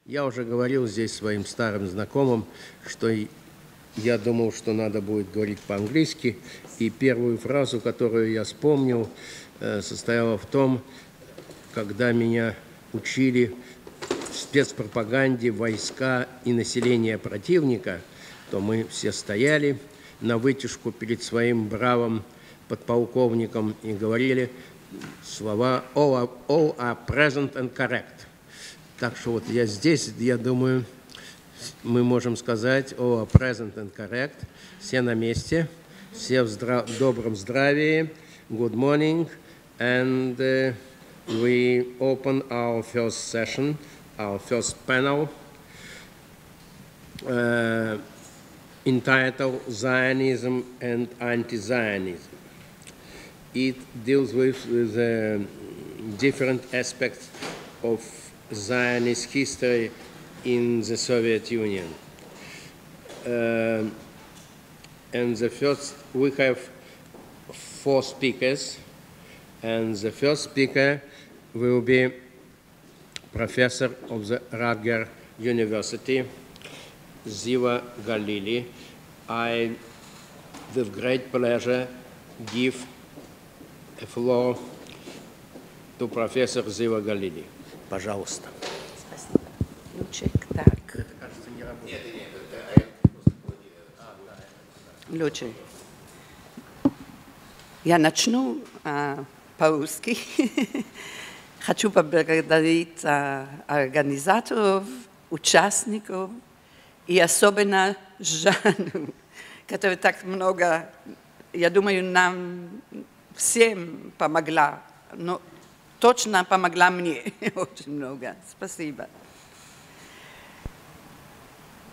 Я уже говорил здесь своим старым знакомым, что я думал, что надо будет говорить по-английски, и первую фразу, которую я вспомнил, состояла в том, когда меня учили в спецпропаганде войска и население противника, то мы все стояли на вытяжку перед своим бравым подполковником и говорили слова all are present and correct. Так что вот я здесь, я думаю, мы можем сказать all are present and correct. Все на месте, все в добром здравии. Good morning. And we open our first session, our first panel, entitled Zionism and Anti-Zionism. It deals with the different aspects of Zionist history in the Soviet Union. And the first, we have 4 speakers, and the first speaker will be professor of the Ratgers University, Zива Галили. I, with great pleasure, give a floor to Professor Зива Галили. Пожалуйста. Спасибо. Лучик, так. Это, кажется, не работает. Нет. Лучик. Я начну по-русски. Хочу поблагодарить организаторов, участников и особенно Жанну, которая так много, я думаю, нам всем помогла, но точно помогла мне очень много. Спасибо.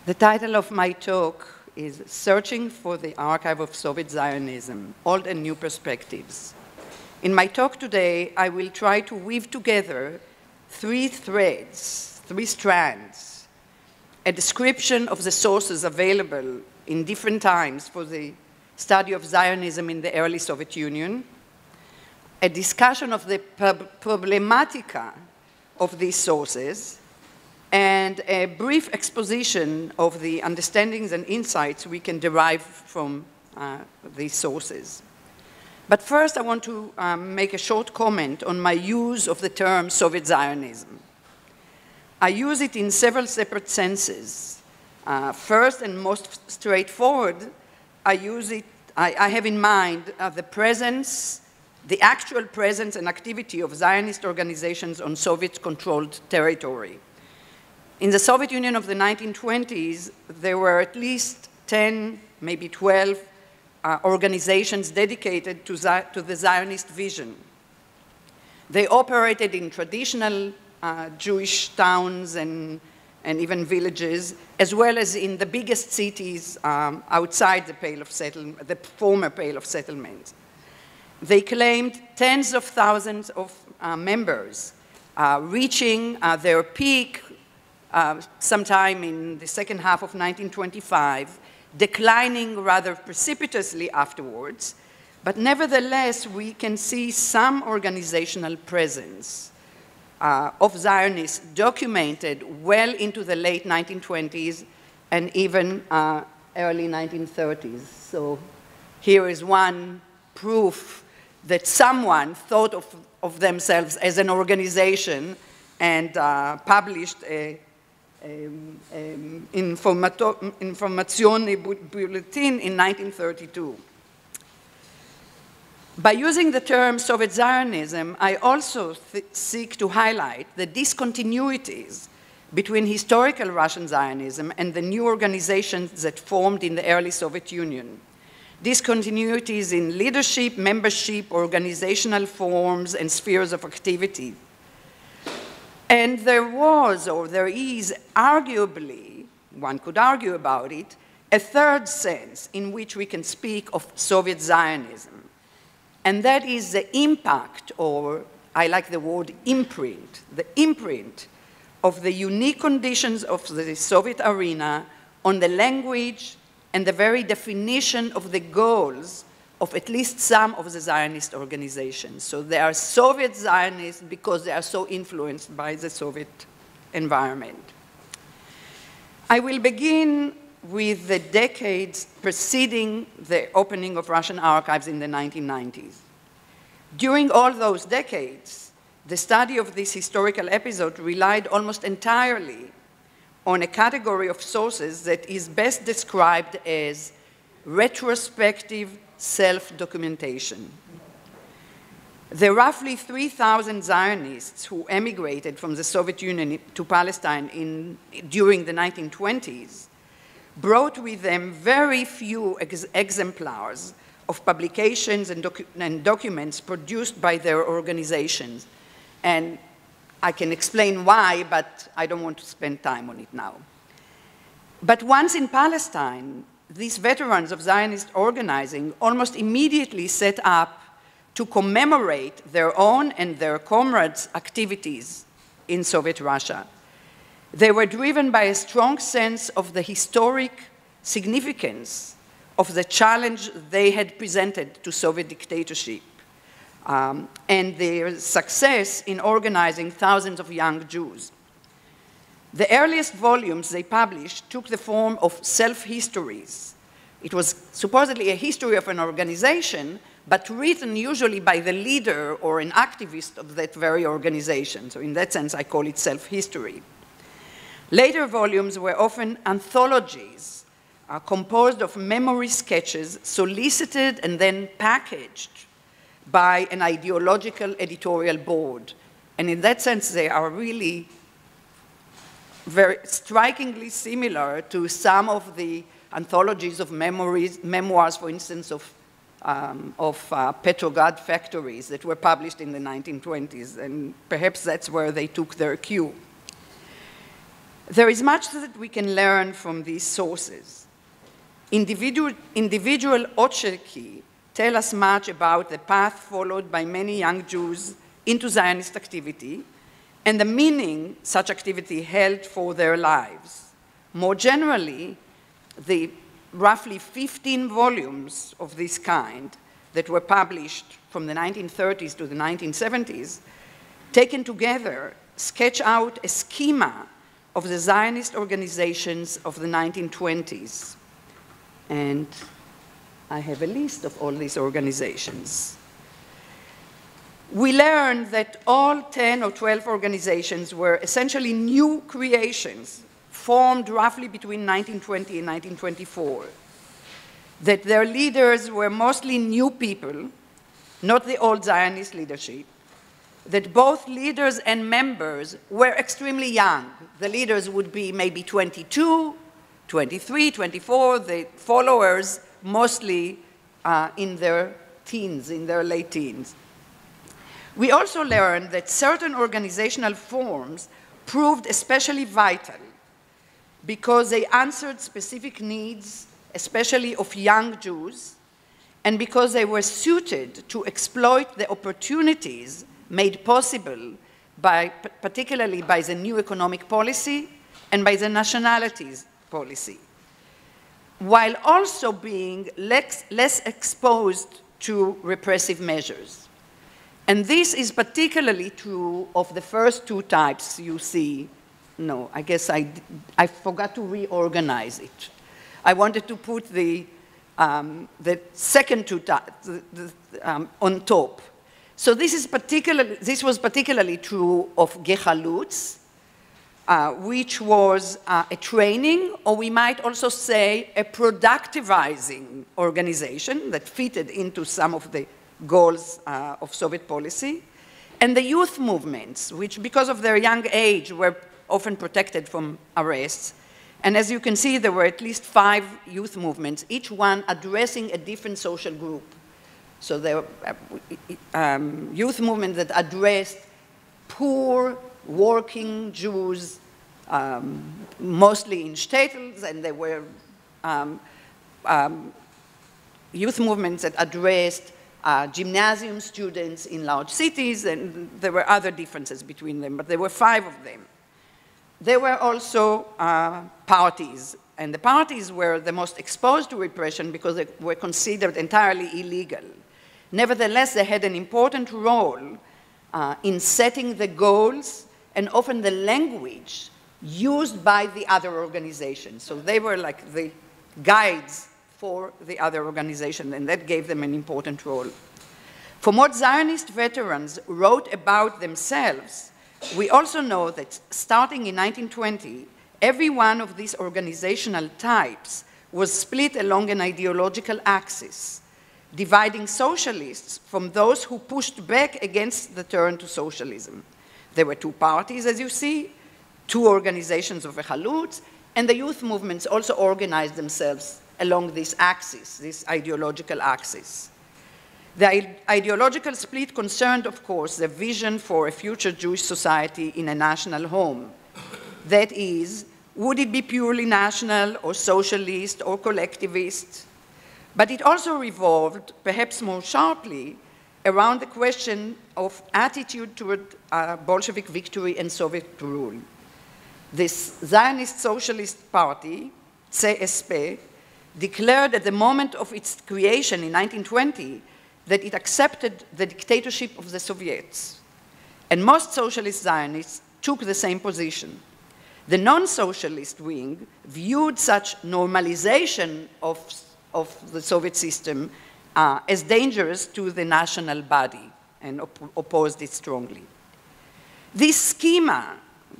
The title of my talk is Searching for the Archive of Soviet Zionism, Old and New Perspectives. In my talk today, I will try to weave together 3 threads, 3 strands, a description of the sources available in different times for the study of Zionism in the early Soviet Union, a discussion of the problematica of these sources, and a brief exposition of the understandings and insights we can derive from these sources. But first, I want to make a short comment on my use of the term Soviet Zionism. I use it in several separate senses. First and most straightforward, I have in mind the presence, the actual presence and activity of Zionist organizations on Soviet-controlled territory. In the Soviet Union of the 1920s, there were at least 10, maybe 12 organizations dedicated to the Zionist vision. They operated in traditional Jewish towns and even villages, as well as in the biggest cities outside the Pale of Settlement, the former Pale of Settlement. They claimed tens of thousands of members, reaching their peak sometime in the second half of 1925, declining rather precipitously afterwards, but nevertheless we can see some organizational presence of Zionists documented well into the late 1920s and even early 1930s. So here is one proof that someone thought of themselves as an organization and published a Informazioni Bulletin in 1932. By using the term Soviet Zionism, I also seek to highlight the discontinuities between historical Russian Zionism and the new organizations that formed in the early Soviet Union. Discontinuities in leadership, membership, organizational forms, and spheres of activity. And there was, or there is, arguably, one could argue about it, a third sense in which we can speak of Soviet Zionism. And that is the impact, or I like the word imprint, the imprint of the unique conditions of the Soviet arena on the language and the very definition of the goals of at least some of the Zionist organizations. So they are Soviet Zionists because they are so influenced by the Soviet environment. I will begin with the decades preceding the opening of Russian archives in the 1990s. During all those decades, the study of this historical episode relied almost entirely on a category of sources that is best described as retrospective self-documentation. The roughly 3,000 Zionists who emigrated from the Soviet Union to Palestine during the 1920s brought with them very few exemplars of publications and documents produced by their organizations. And I can explain why, but I don't want to spend time on it now. But once in Palestine, these veterans of Zionist organizing almost immediately set up to commemorate their own and their comrades' activities in Soviet Russia. They were driven by a strong sense of the historic significance of the challenge they had presented to Soviet dictatorship and their success in organizing thousands of young Jews. The earliest volumes they published took the form of self-histories. It was supposedly a history of an organization, but written usually by the leader or an activist of that very organization. So in that sense, I call it self-history. Later volumes were often anthologies composed of memory sketches solicited and then packaged by an ideological editorial board. And in that sense, they are really very strikingly similar to some of the anthologies of memoirs, for instance, of Petrograd factories that were published in the 1920s, and perhaps that's where they took their cue. There is much that we can learn from these sources. Individual oczeki tell us much about the path followed by many young Jews into Zionist activity and the meaning such activity held for their lives. More generally, the roughly 15 volumes of this kind that were published from the 1930s to the 1970s, taken together, sketch out a schema of the Zionist organizations of the 1920s. And I have a list of all these organizations. We learned that all 10 or 12 organizations were essentially new creations formed roughly between 1920 and 1924, that their leaders were mostly new people, not the old Zionist leadership, that both leaders and members were extremely young. The leaders would be maybe 22, 23, 24, the followers mostly in their teens, in their late teens. We also learned that certain organizational forms proved especially vital because they answered specific needs, especially of young Jews, and because they were suited to exploit the opportunities made possible particularly by the new economic policy and by the nationalities policy, while also being less exposed to repressive measures. And this is particularly true of the first two types you see. No, I guess I forgot to reorganize it. I wanted to put the second two types on top. So this was particularly true of Gehalutz, which was a training, or we might also say a productivizing organization that fitted into some of the goals of Soviet policy, and the youth movements, which because of their young age were often protected from arrests. And as you can see, there were at least 5 youth movements, each one addressing a different social group. So there were youth movements that addressed poor, working Jews, mostly in shtetls, and there were youth movements that addressed gymnasium students in large cities, and there were other differences between them, but there were 5 of them. There were also parties, and the parties were the most exposed to repression because they were considered entirely illegal. Nevertheless, they had an important role in setting the goals and often the language used by the other organizations. So they were like the guides for the other organization, and that gave them an important role. From what Zionist veterans wrote about themselves, we also know that starting in 1920, every one of these organizational types was split along an ideological axis, dividing socialists from those who pushed back against the turn to socialism. There were two parties, as you see, two organizations of Echalutz, and the youth movements also organized themselves along this axis, this ideological axis. The ideological split concerned, of course, the vision for a future Jewish society in a national home. That is, would it be purely national or socialist or collectivist? But it also revolved, perhaps more sharply, around the question of attitude toward Bolshevik victory and Soviet rule. This Zionist Socialist Party, CSP, declared at the moment of its creation in 1920 that it accepted the dictatorship of the Soviets. And most socialist Zionists took the same position. The non-socialist wing viewed such normalization of the Soviet system as dangerous to the national body and opposed it strongly. This schema,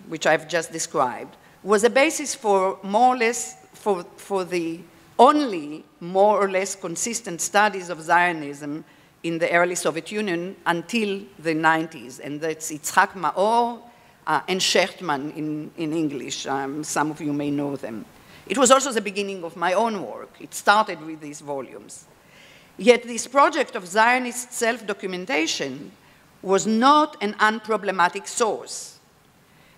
which I've just described, was a basis for more or less, for the only more or less consistent studies of Zionism in the early Soviet Union until the 90s, and that's Yitzhak Maor and Shechtman in English. Some of you may know them. It was also the beginning of my own work. It started with these volumes. Yet this project of Zionist self-documentation was not an unproblematic source.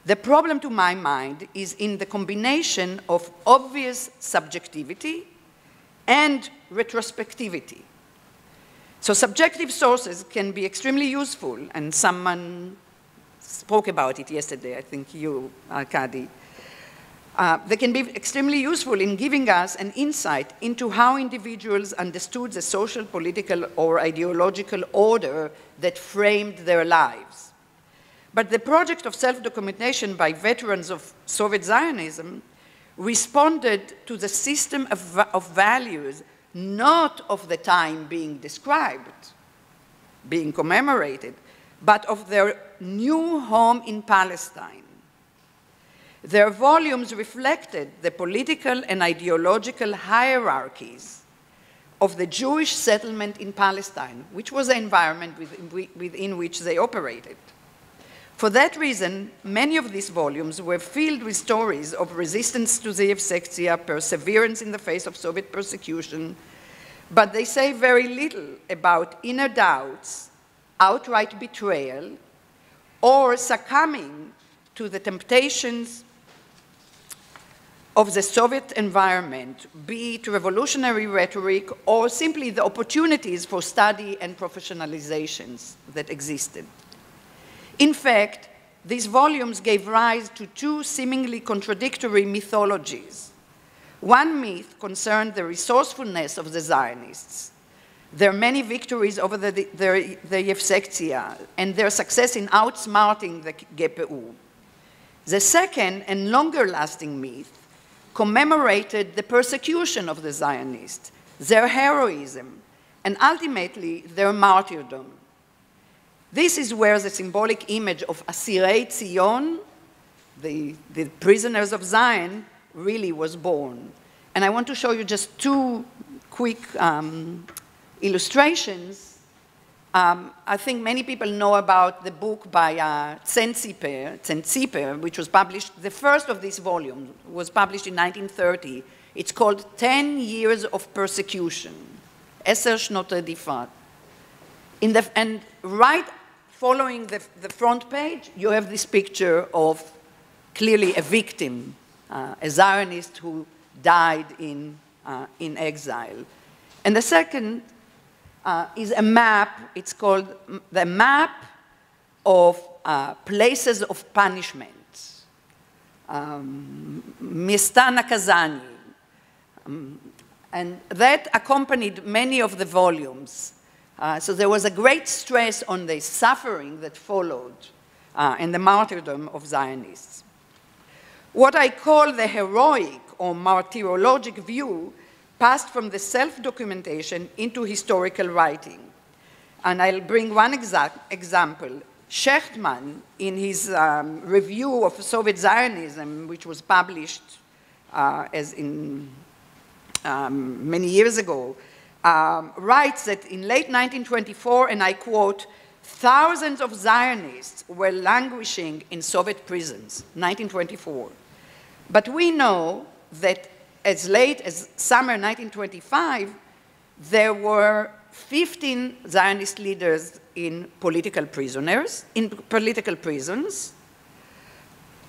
The problem, to my mind, is in the combination of obvious subjectivity and retrospectivity. So subjective sources can be extremely useful, and someone spoke about it yesterday, I think you, Arkady. They can be extremely useful in giving us an insight into how individuals understood the social, political, or ideological order that framed their lives. But the project of self-documentation by veterans of Soviet Zionism responded to the system of values, not of the time being described, being commemorated, but of their new home in Palestine. Their volumes reflected the political and ideological hierarchies of the Jewish settlement in Palestine, which was the environment within which they operated. For that reason, many of these volumes were filled with stories of resistance to the Sekcia, perseverance in the face of Soviet persecution, but they say very little about inner doubts, outright betrayal, or succumbing to the temptations of the Soviet environment, be it revolutionary rhetoric or simply the opportunities for study and professionalizations that existed. In fact, these volumes gave rise to two seemingly contradictory mythologies. One myth concerned the resourcefulness of the Zionists, their many victories over the Sekcia, and their success in outsmarting the GPU. The second and longer-lasting myth commemorated the persecution of the Zionists, their heroism, and ultimately their martyrdom. This is where the symbolic image of Asirei Tzion, the prisoners of Zion, really was born. And I want to show you just two quick illustrations. I think many people know about the book by Tzentziper, which was published, the first of these volumes was published in 1930. It's called 10 Years of Persecution, 10 Shnot Redifa. And right following the front page, you have this picture of clearly a victim, a Zionist who died in exile. And the second is a map. It's called the Map of Places of Punishment, Места наказаний. And that accompanied many of the volumes. So there was a great stress on the suffering that followed and the martyrdom of Zionists. What I call the heroic or martyrologic view passed from the self-documentation into historical writing. And I'll bring one example. Shechtman, in his review of Soviet Zionism, which was published many years ago, writes that in late 1924, and I quote, thousands of Zionists were languishing in Soviet prisons, 1924. But we know that as late as summer 1925, there were 15 Zionist leaders in political prisons,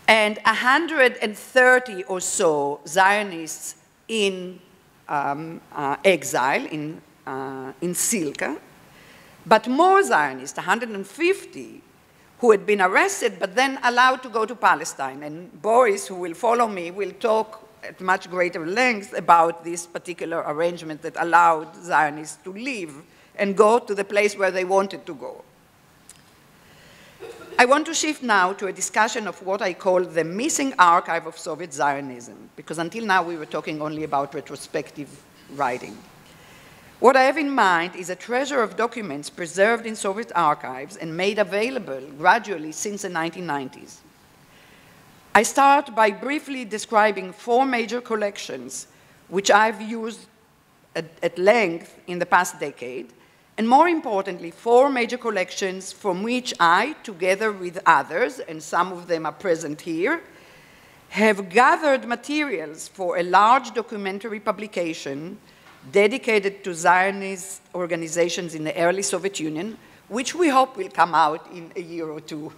and 130 or so Zionists in exile in Silka, but more Zionists, 150, who had been arrested but then allowed to go to Palestine. And Boris, who will follow me, will talk at much greater length about this particular arrangement that allowed Zionists to leave and go to the place where they wanted to go. I want to shift now to a discussion of what I call the missing archive of Soviet Zionism, because until now we were talking only about retrospective writing. What I have in mind is a treasure of documents preserved in Soviet archives and made available gradually since the 1990s. I start by briefly describing 4 major collections which I've used at length in the past decade, and more importantly, 4 major collections from which I, together with others, and some of them are present here, have gathered materials for a large documentary publication dedicated to Zionist organizations in the early Soviet Union, which we hope will come out in a year or two,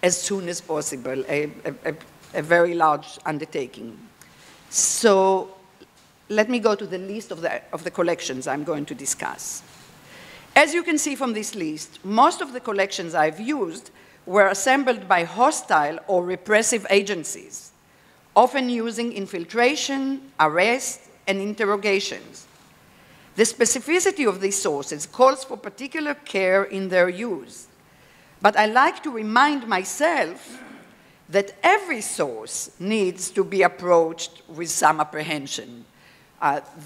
as soon as possible, a very large undertaking. So let me go to the list of the collections I'm going to discuss. As you can see from this list, most of the collections I've used were assembled by hostile or repressive agencies, often using infiltration, arrest, and interrogations. The specificity of these sources calls for particular care in their use. But I like to remind myself that every source needs to be approached with some apprehension.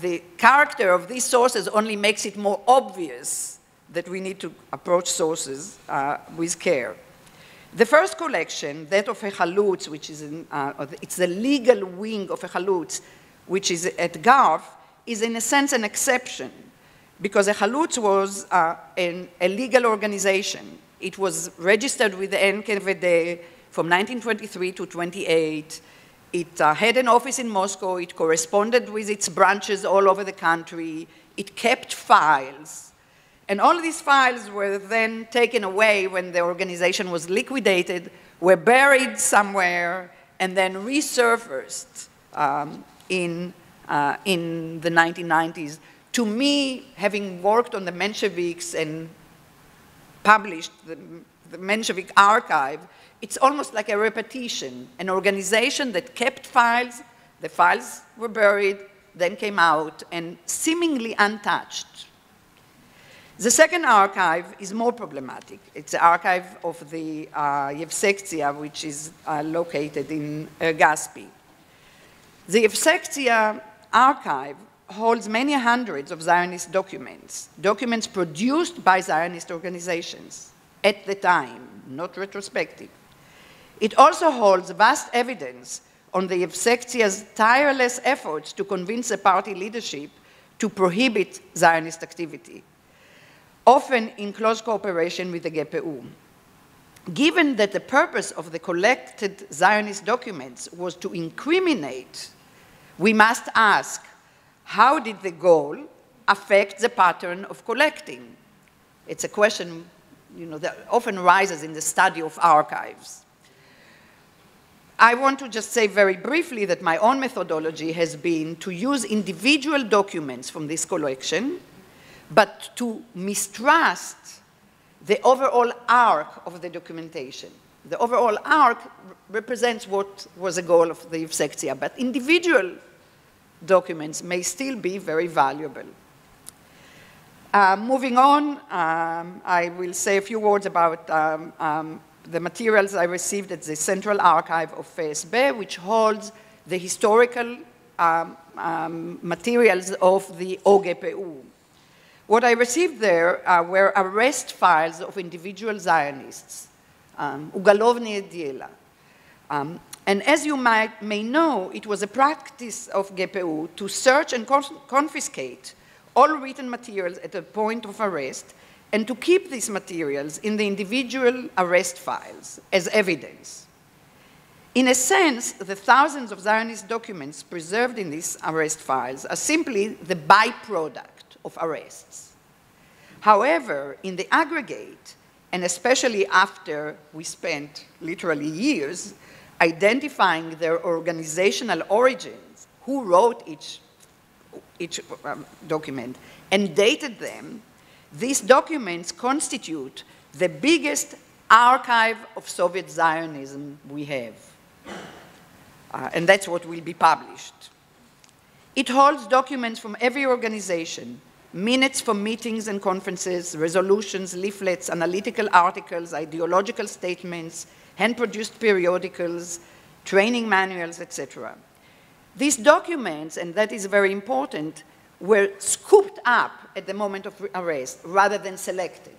The character of these sources only makes it more obvious that we need to approach sources with care. The first collection, that of Echalutz, which is it's the legal wing of Echalutz, which is at Garf, is in a sense an exception, because Echalutz was a legal organization. It was registered with the NKVD from 1923 to 28. It had an office in Moscow. It corresponded with its branches all over the country. It kept files. And all these files were then taken away when the organization was liquidated, were buried somewhere, and then resurfaced in the 1990s. To me, having worked on the Mensheviks and published the Menshevik archive, it's almost like a repetition, an organization that kept files, the files were buried, then came out, and seemingly untouched. The second archive is more problematic. It's the archive of the Sekcja, which is located in Gaspi. The Sekcja archive holds many hundreds of Zionist documents, documents produced by Zionist organizations at the time, not retrospective. It also holds vast evidence on the Sekcya's tireless efforts to convince the party leadership to prohibit Zionist activity, often in close cooperation with the GPU. Given that the purpose of the collected Zionist documents was to incriminate, we must ask, how did the goal affect the pattern of collecting? It's a question, that often rises in the study of archives. I want to just say very briefly that my own methodology has been to use individual documents from this collection, but to mistrust the overall arc of the documentation. The overall arc represents what was the goal of the Sekcja, but individual documents may still be very valuable. Moving on, I will say a few words about the materials I received at the Central Archive of FSB, which holds the historical materials of the OGPU. What I received there were arrest files of individual Zionists, ugalovnie dela. And as you may know, it was a practice of GPU to search and confiscate all written materials at the point of arrest and to keep these materials in the individual arrest files as evidence. In a sense, the thousands of Zionist documents preserved in these arrest files are simply the byproduct of arrests. However, in the aggregate, and especially after we spent literally years identifying their organizational origins, who wrote each document, and dated them, these documents constitute the biggest archive of Soviet Zionism we have. And that's what will be published. It holds documents from every organization, minutes from meetings and conferences, resolutions, leaflets, analytical articles, ideological statements, hand-produced periodicals, training manuals, etc. These documents, and that is very important, were scooped up at the moment of arrest rather than selected.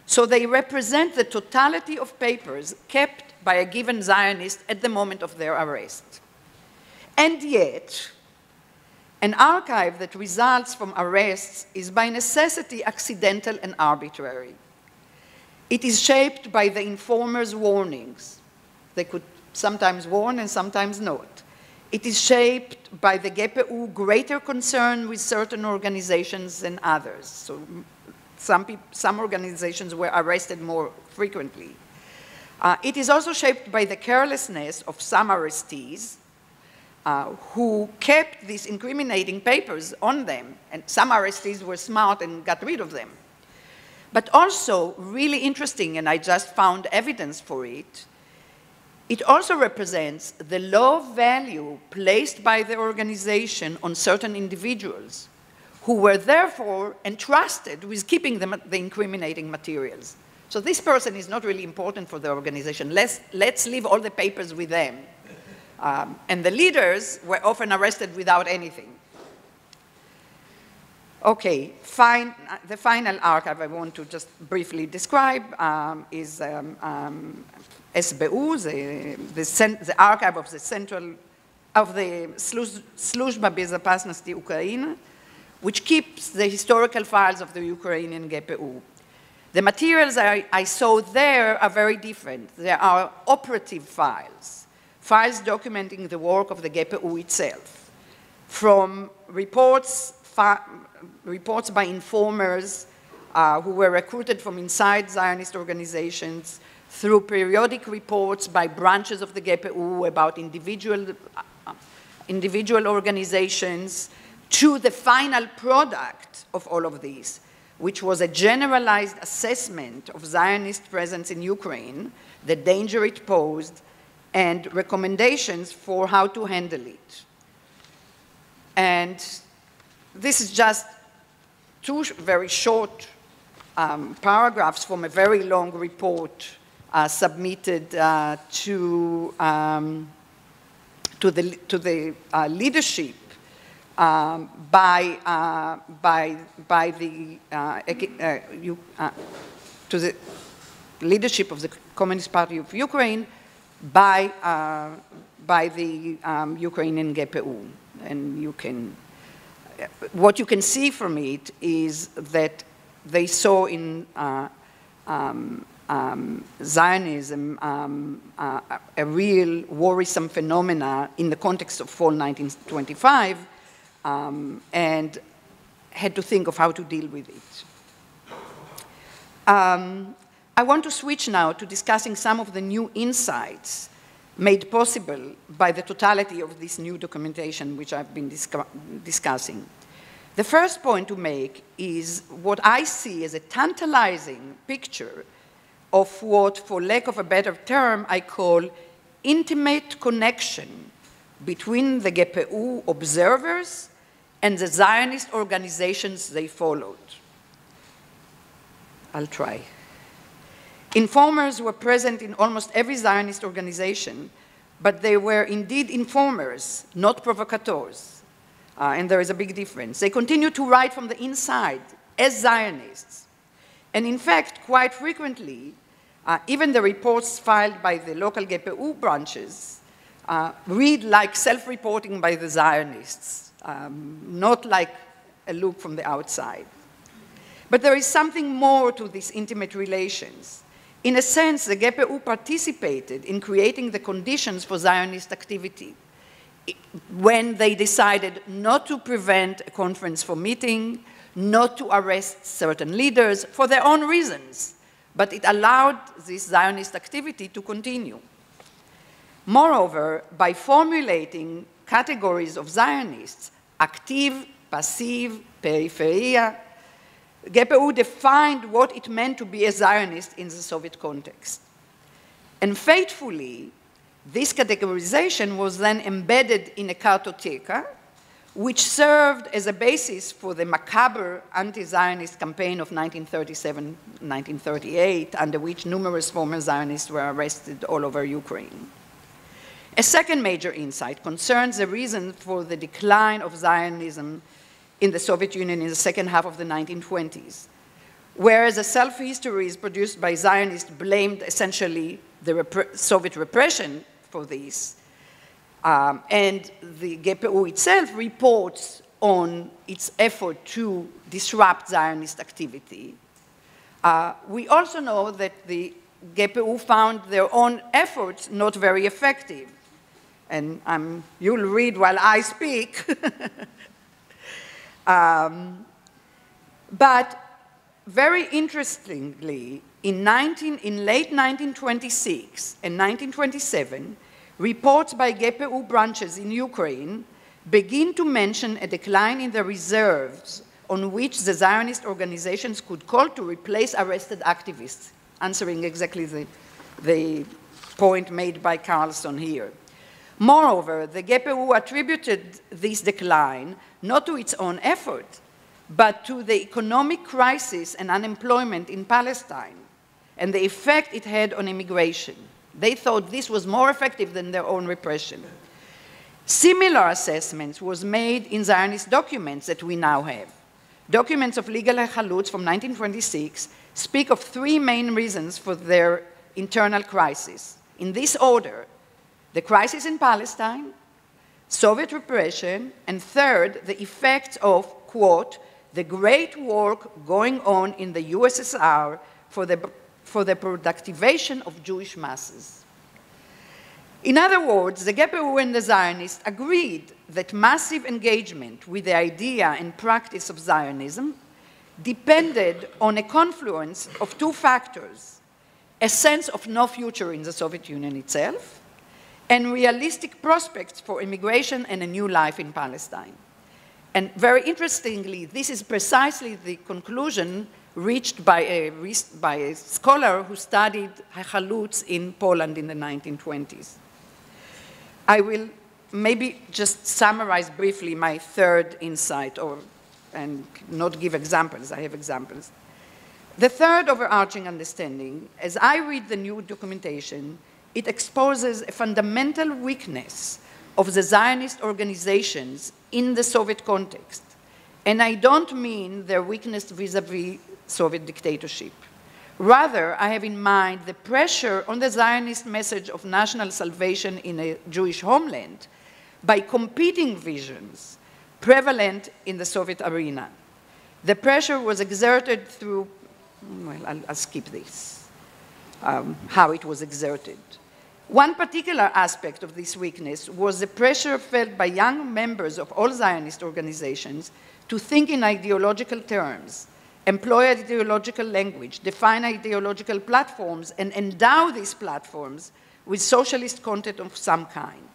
So they represent the totality of papers kept by a given Zionist at the moment of their arrest. And yet, an archive that results from arrests is by necessity accidental and arbitrary. It is shaped by the informer's warnings. They could sometimes warn and sometimes not. It is shaped by the GPU greater concern with certain organizations than others. So some organizations were arrested more frequently. It is also shaped by the carelessness of some arrestees who kept these incriminating papers on them, and some arrestees were smart and got rid of them. But also, really interesting, and I just found evidence for it, it also represents the low value placed by the organization on certain individuals who were therefore entrusted with keeping the incriminating materials. So this person is not really important for the organization. Let's leave all the papers with them. And the leaders were often arrested without anything. Okay, the final archive I want to just briefly describe is SBU, the archive of the Служба безопасности Украины, which keeps the historical files of the Ukrainian GPU. The materials I saw there are very different. There are operative files, files documenting the work of the GPU itself, from reports by informers who were recruited from inside Zionist organizations, through periodic reports by branches of the GPU about individual organizations, to the final product of all of these, which was a generalized assessment of Zionist presence in Ukraine, the danger it posed, and recommendations for how to handle it. And this is just two very short paragraphs from a very long report submitted to the leadership to the leadership of the Communist Party of Ukraine by the Ukrainian GPU. And what you can see from it is that they saw in Zionism a real worrisome phenomena in the context of fall 1925, and had to think of how to deal with it. I want to switch now to discussing some of the new insights made possible by the totality of this new documentation which I've been discussing. The first point to make is what I see as a tantalizing picture of what, for lack of a better term, I call intimate connection between the GPU observers and the Zionist organizations they followed. I'll try. Informers were present in almost every Zionist organization, but they were indeed informers, not provocateurs. And there is a big difference. They continued to write from the inside as Zionists. And in fact, quite frequently, even the reports filed by the local GPU branches read like self-reporting by the Zionists, not like a look from the outside. But there is something more to these intimate relations. In a sense, the GPU participated in creating the conditions for Zionist activity when they decided not to prevent a conference from meeting, not to arrest certain leaders for their own reasons, but it allowed this Zionist activity to continue. Moreover, by formulating categories of Zionists, active, passive, peripheria, GPU defined what it meant to be a Zionist in the Soviet context. And faithfully, this categorization was then embedded in a cartoteca, which served as a basis for the macabre anti-Zionist campaign of 1937-1938, under which numerous former Zionists were arrested all over Ukraine. A second major insight concerns the reason for the decline of Zionism in the Soviet Union in the second half of the 1920s. Whereas a self-history is produced by Zionists blamed essentially the Soviet repression for this, and the GPU itself reports on its effort to disrupt Zionist activity. We also know that the GPU found their own efforts not very effective. And you'll read while I speak. But very interestingly, in late 1926 and 1927, reports by GPU branches in Ukraine begin to mention a decline in the reserves on which the Zionist organizations could call to replace arrested activists, answering exactly the point made by Carlson here. Moreover, the GPU attributed this decline not to its own effort, but to the economic crisis and unemployment in Palestine and the effect it had on immigration. They thought this was more effective than their own repression. Similar assessments was made in Zionist documents that we now have. Documents of legal haluts from 1926 speak of three main reasons for their internal crisis. In this order: the crisis in Palestine, Soviet repression, and third, the effects of, quote, the great work going on in the USSR for the productivation of Jewish masses. In other words, the GPU and the Zionists agreed that massive engagement with the idea and practice of Zionism depended on a confluence of two factors: a sense of no future in the Soviet Union itself, and realistic prospects for immigration and a new life in Palestine. And very interestingly, this is precisely the conclusion reached by a scholar who studied haluts in Poland in the 1920s. I will maybe just summarize briefly my third insight, and not give examples. I have examples. The third overarching understanding, as I read the new documentation, it exposes a fundamental weakness of the Zionist organizations in the Soviet context. And I don't mean their weakness vis-à-vis Soviet dictatorship. Rather, I have in mind the pressure on the Zionist message of national salvation in a Jewish homeland by competing visions prevalent in the Soviet arena. The pressure was exerted through, well, I'll skip this, how it was exerted. One particular aspect of this weakness was the pressure felt by young members of all Zionist organizations to think in ideological terms, employ ideological language, define ideological platforms, and endow these platforms with socialist content of some kind.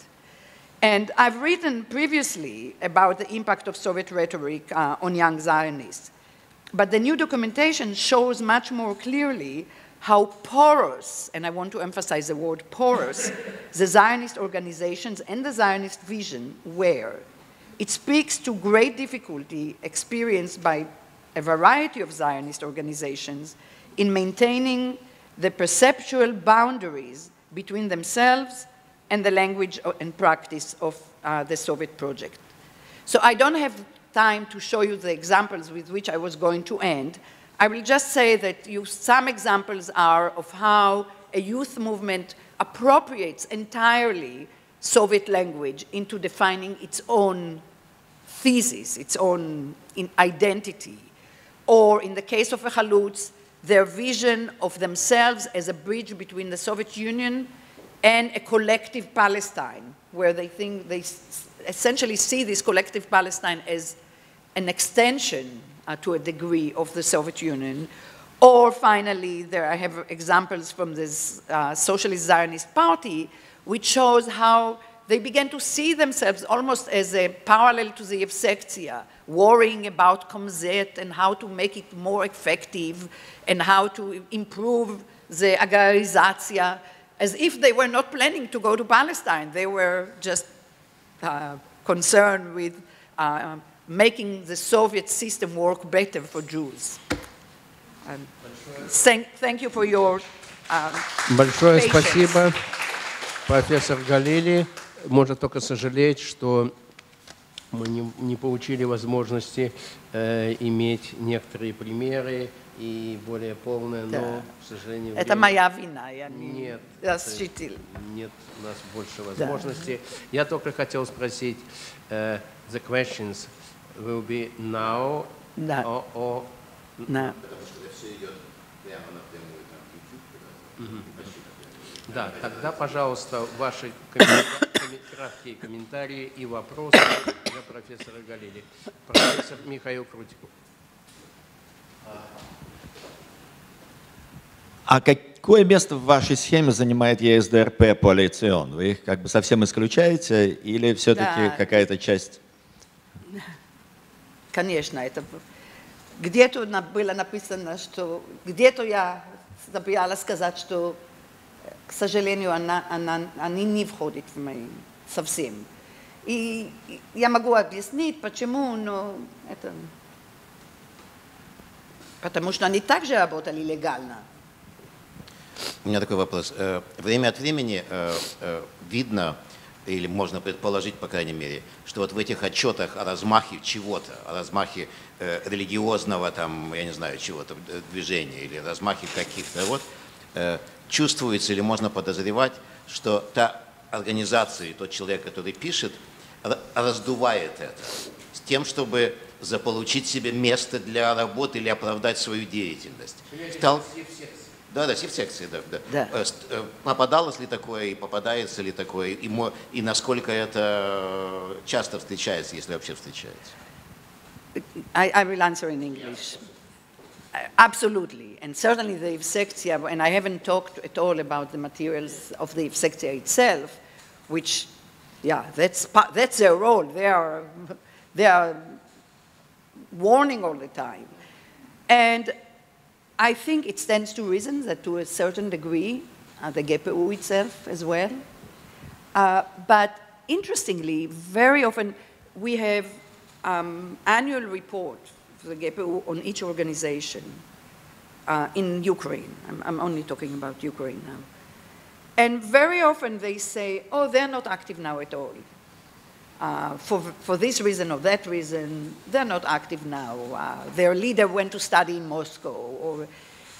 And I've written previously about the impact of Soviet rhetoric on young Zionists. But the new documentation shows much more clearly how porous, and I want to emphasize the word porous, the Zionist organizations and the Zionist vision were. It speaks to great difficulty experienced by a variety of Zionist organizations in maintaining the perceptual boundaries between themselves and the language and practice of the Soviet project. So I don't have time to show you the examples with which I was going to end. I will just say that some examples are of how a youth movement appropriates entirely Soviet language into defining its own thesis, its own identity. Or in the case of the Chalutz, their vision of themselves as a bridge between the Soviet Union and a collective Palestine, where they think they essentially see this collective Palestine as an extension to a degree of the Soviet Union. Or finally, I have examples from this Socialist Zionist Party, which shows how they began to see themselves almost as a parallel to the Sekcja, worrying about Komzet and how to make it more effective and how to improve the agarizatia, as if they were not planning to go to Palestine. They were just concerned with making the Soviet system work better for Jews. Thank you for your Большое patience. спасибо, профессор Галили. Можно только сожалеть, что мы не получили возможности иметь некоторые примеры и более полные, но, к сожалению, Это моя вина, я не нет, защитил. нет у нас больше возможностей. Я только хотел спросить, the questions will be now or Да. Да, тогда, пожалуйста, ваши краткие комментарии и вопросы для профессора Галили. Профессор Михаил Крутиков. А какое место в вашей схеме занимает ЕСДРП Полицион? Вы их как бы совсем исключаете или все-таки какая-то часть? Конечно, это где-то было написано, что где-то я забыла сказать, что, к сожалению, они не входят в мои совсем. И я могу объяснить, почему, но это... Потому что они также работали легально. У меня такой вопрос. Время от времени видно, или можно предположить, по крайней мере, что вот в этих отчетах о размахе чего-то, о размахе религиозного, там, я не знаю, чего-то, движения или размахе каких-то, вот, чувствуется или можно подозревать, что та организация и тот человек, который пишет, раздувает это с тем, чтобы заполучить себе место для работы или оправдать свою деятельность. Да, Секции, да. Попадалось ли такое и попадается ли такое, и насколько это часто встречается, если вообще встречается? I will answer in English. Absolutely, and certainly the Sekcja, and I haven't talked at all about the materials of the Sekcja itself, which, yeah, that's their role. They are warning all the time, and I think it stands to reason that to a certain degree, the GPU itself as well. But interestingly, very often we have annual report for the GPU on each organization in Ukraine. I'm only talking about Ukraine now. And very often they say, oh, they're not active now at all. For this reason or that reason, they're not active now. Their leader went to study in Moscow.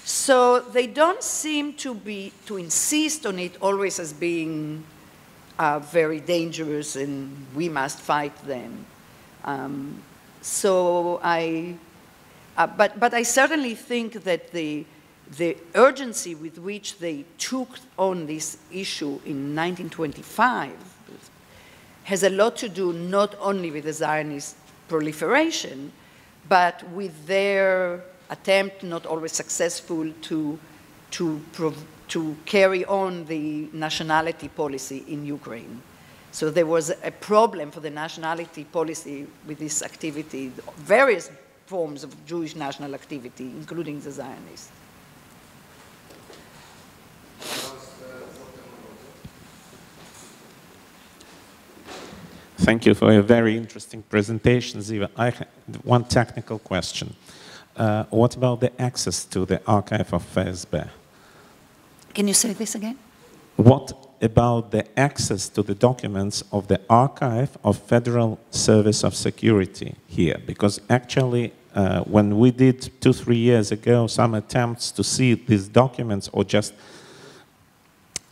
So they don't seem to insist on it always as being very dangerous and we must fight them. But I certainly think that the urgency with which they took on this issue in 1925 has a lot to do not only with the Zionist proliferation, but with their attempt, not always successful, to carry on the nationality policy in Ukraine. So there was a problem for the nationality policy with this activity, various forms of Jewish national activity, including the Zionists. Thank you for a very interesting presentation, Ziva. I have one technical question. What about the access to the archive of FSB? Can you say this again? What about the access to the documents of the archive of Federal Service of Security here? Because actually, when we did 2-3 years ago some attempts to see these documents or just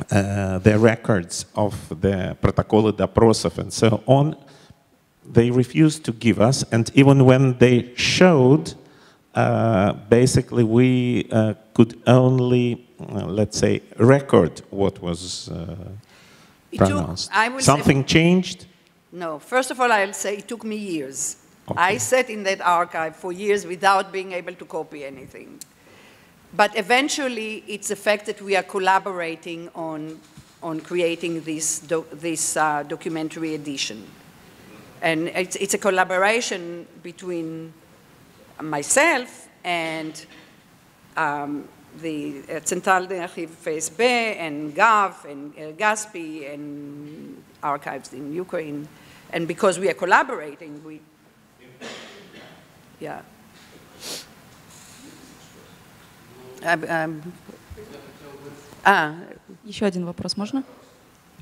the records of the протоколы допросов and so on, they refused to give us, and even when they showed, basically we could only, let's say, record what was pronounced. Something changed? No. First of all, I'll say it took me years. Okay. I sat in that archive for years without being able to copy anything. But eventually, it's the fact that we are collaborating on creating this documentary edition. And it's a collaboration between myself and the Central de Archives FSB and GAV and GASPI and archives in Ukraine. And because we are collaborating, yeah. Еще один вопрос, можно?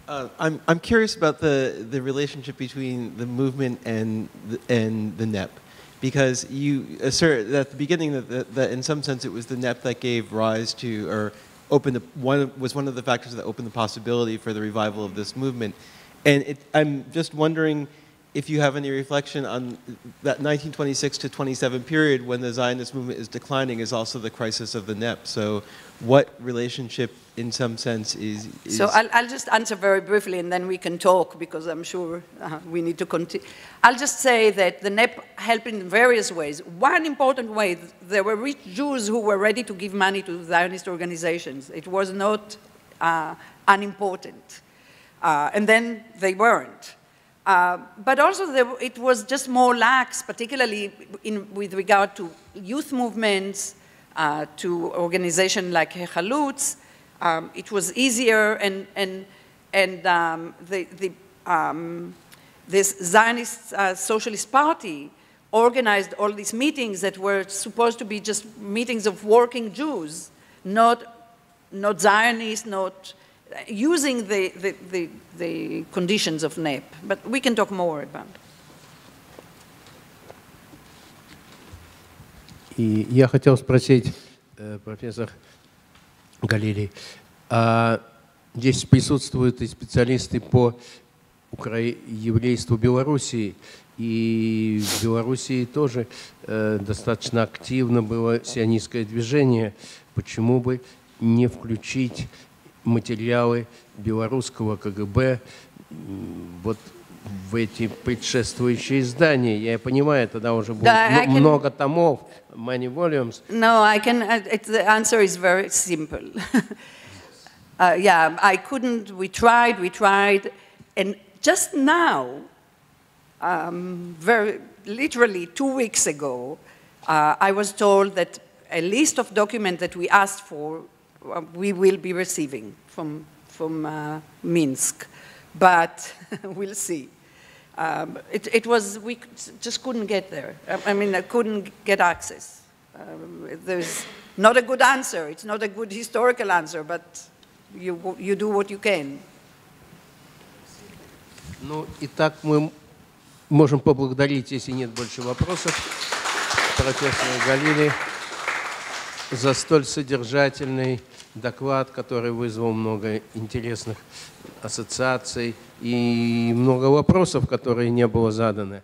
I'm curious about the relationship between the movement and the NEP, because you assert at the beginning that in some sense it was the NEP that gave rise to, or was one of the factors that opened the possibility for the revival of this movement. And I'm just wondering if you have any reflection on that 1926 to 27 period when the Zionist movement is declining is also the crisis of the NEP. So what relationship in some sense is... So I'll just answer very briefly and then we can talk because I'm sure we need to continue. I'll just say that the NEP helped in various ways. One important way, there were rich Jews who were ready to give money to Zionist organizations. It was not unimportant. And then they weren't. But also it was just more lax, particularly with regard to youth movements, to organizations like Halutz. It was easier, and this Zionist Socialist Party organized all these meetings that were supposed to be just meetings of working Jews, not Zionists, not using the conditions of NEP, but we can talk more about it. И я хотел спросить, профессор Галили, здесь присутствуют и специалисты по еврейству Белоруссии, и в Белоруссии тоже достаточно активно было сионистское движение. Почему бы не включить материалы белорусского КГБ вот в эти предшествующие издания? Я понимаю, тогда уже будет много томов, many volumes. No, the answer is very simple. Yeah, I couldn't, we tried, and just now, literally 2 weeks ago, I was told that a list of documents that we asked for we will be receiving from Minsk, but we'll see. We just couldn't get there. I mean, I couldn't get access. There's not a good answer. It's not a good historical answer, but you do what you can. Ну, итак, мы можем поблагодарить, если нет больше вопросов, профессора Галили за столь содержательный доклад, который вызвал много интересных ассоциаций и много вопросов, которые не было задано.